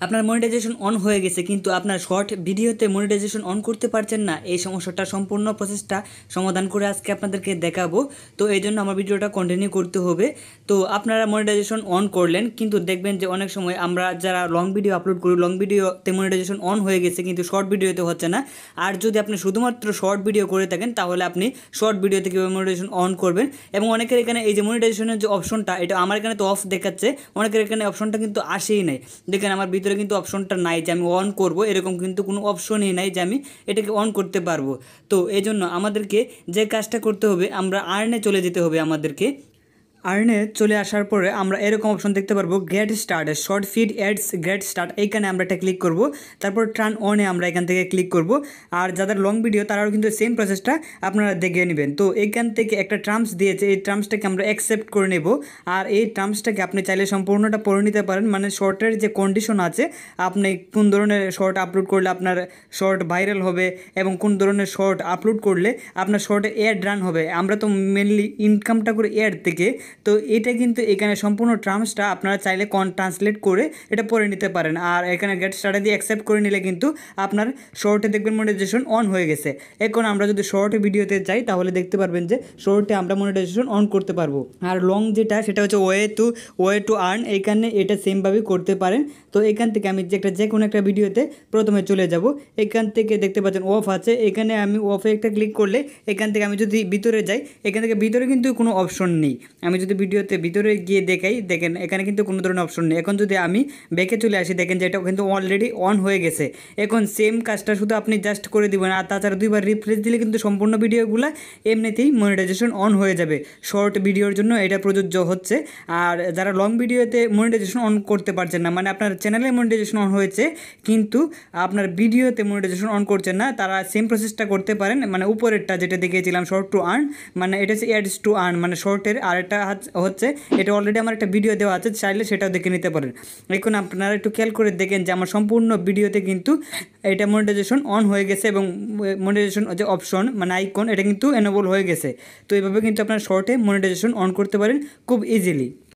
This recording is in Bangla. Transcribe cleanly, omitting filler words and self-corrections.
আপনার মনিটাইজেশন অন হয়ে গেছে কিন্তু আপনার শর্ট ভিডিওতে মনিটাইজেশন অন করতে পারছেন না, এই সমস্যাটা সম্পূর্ণ প্রসেসটা সমাধান করে আজকে আপনাদেরকে দেখাবো। তো এই জন্য আমার ভিডিওটা কন্টিনিউ করতে হবে। তো আপনারা মনিটাইজেশন অন করলেন, কিন্তু দেখবেন যে অনেক সময় আমরা যারা লং ভিডিও আপলোড করি, লং ভিডিওতে মনিটাইজেশন অন হয়ে গেছে কিন্তু শর্ট ভিডিওতে হচ্ছে না। আর যদি আপনি শুধুমাত্র শর্ট ভিডিও করে থাকেন তাহলে আপনি শর্ট ভিডিওতে কীভাবে মনিটাইজেশন অন করবেন। এবং অনেকের এখানে এই যে মনিটাইজেশনের যে অপশনটা, এটা আমার এখানে তো অফ দেখাচ্ছে, অনেকের এখানে অপশনটা কিন্তু আসেই নাই। দেখেন আমার ভিতরে কিন্তু অপশনটা নাই যে আমি অন করব, এরকম কিন্তু কোনো অপশনই নাই যে আমি এটাকে অন করতে পারবো। তো এই জন্য আমাদেরকে যে কাজটা করতে হবে, আমরা আর্নে চলে যেতে হবে। আমাদেরকে আর্নে চলে আসার পরে আমরা এরকম অপশন দেখতে পারবো, get start short feed ads get start, এইখানে আমরা এটা ক্লিক করব। তারপর টার্ন অনে আমরা এখান থেকে ক্লিক করব। আর যাদের লং ভিডিও তারাও কিন্তু সেম প্রসেসটা আপনারা দেখে নেবেন। তো এখান থেকে একটা টার্মস দিয়েছে, এই টার্মসটাকে আমরা অ্যাকসেপ্ট করে নেব। আর এই টার্মসটাকে আপনি চাইলে সম্পূর্ণটা পড়ে নিতে পারেন, মানে শর্টের যে কন্ডিশন আছে, আপনি কোন ধরনের শর্ট আপলোড করলে আপনার শর্ট ভাইরাল হবে এবং কোন ধরনের শর্ট আপলোড করলে আপনার শর্টে অ্যাড রান হবে। আমরা তো মেনলি ইনকামটা করি অ্যাড থেকে। তো এটা কিন্তু এখানে সম্পূর্ণ টার্মসটা আপনারা চাইলে ট্রান্সলেট করে এটা পড়ে নিতে পারেন। আর এখানে গেট স্টার্টে দিয়ে অ্যাকসেপ্ট করে নিলে কিন্তু আপনার শর্টে দেখবেন মনিটাইজেশন অন হয়ে গেছে। এখন আমরা যদি শর্ট ভিডিওতে যাই তাহলে দেখতে পারবেন যে শর্টে আমরা মনিটাইজেশন অন করতে পারবো। আর লং যেটা, সেটা হচ্ছে ওয়ে টু আর্ন, এইখানে এটা সেমভাবেই করতে পারেন। তো এখান থেকে আমি যে কোনো একটা ভিডিওতে প্রথমে চলে যাব। এখান থেকে দেখতে পাচ্ছেন অফ আছে, এখানে আমি অফে একটা ক্লিক করলে এখান থেকে আমি যদি ভিতরে যাই, এখান থেকে ভিতরে কিন্তু কোনো অপশন নেই। আমি যদি ভিডিওতে ভিতরে গিয়ে দেখাই, দেখেন এখানে কিন্তু কোনো ধরনের অপশন নেই। এখন যদি আমি ব্যাকে চলে আসি, দেখেন যে এটা কিন্তু অলরেডি অন হয়ে গেছে। এখন সেম কাজটা শুধু আপনি জাস্ট করে দিবেন, আর তাছাড়া দুইবার রিফ্রেশ দিলে কিন্তু সম্পূর্ণ ভিডিওগুলো এমনিতেই মনিটাইজেশন অন হয়ে যাবে। শর্ট ভিডিওর জন্য এটা প্রযোজ্য হচ্ছে। আর যারা লং ভিডিওতে মনিটাইজেশন অন করতে পারছেন না, মানে আপনার চ্যানেলে মনিটাইজেশন অন হয়েছে কিন্তু আপনার ভিডিওতে মনিটাইজেশন অন করছেন না, তারা সেম প্রসেসটা করতে পারেন। মানে উপরেরটা যেটা দেখিয়েছিলাম শর্ট টু আর্ন, মানে এটা হচ্ছে অ্যাডস টু আর্ন, মানে শর্টের। আর এটা হচ্ছে এটা অলরেডি আমার একটা ভিডিও দেওয়া আছে, চাইলে সেটাও দেখে নিতে পারেন। এখন আপনারা একটু খেয়াল করে দেখেন যে আমার সম্পূর্ণ ভিডিওতে কিন্তু এটা মনিটাইজেশন অন হয়ে গেছে এবং মনিটাইজেশন যে অপশন মানে আইকন, এটা কিন্তু এনেবল হয়ে গেছে। তো এইভাবে কিন্তু আপনার শর্টে মনিটাইজেশন অন করতে পারেন খুব ইজিলি।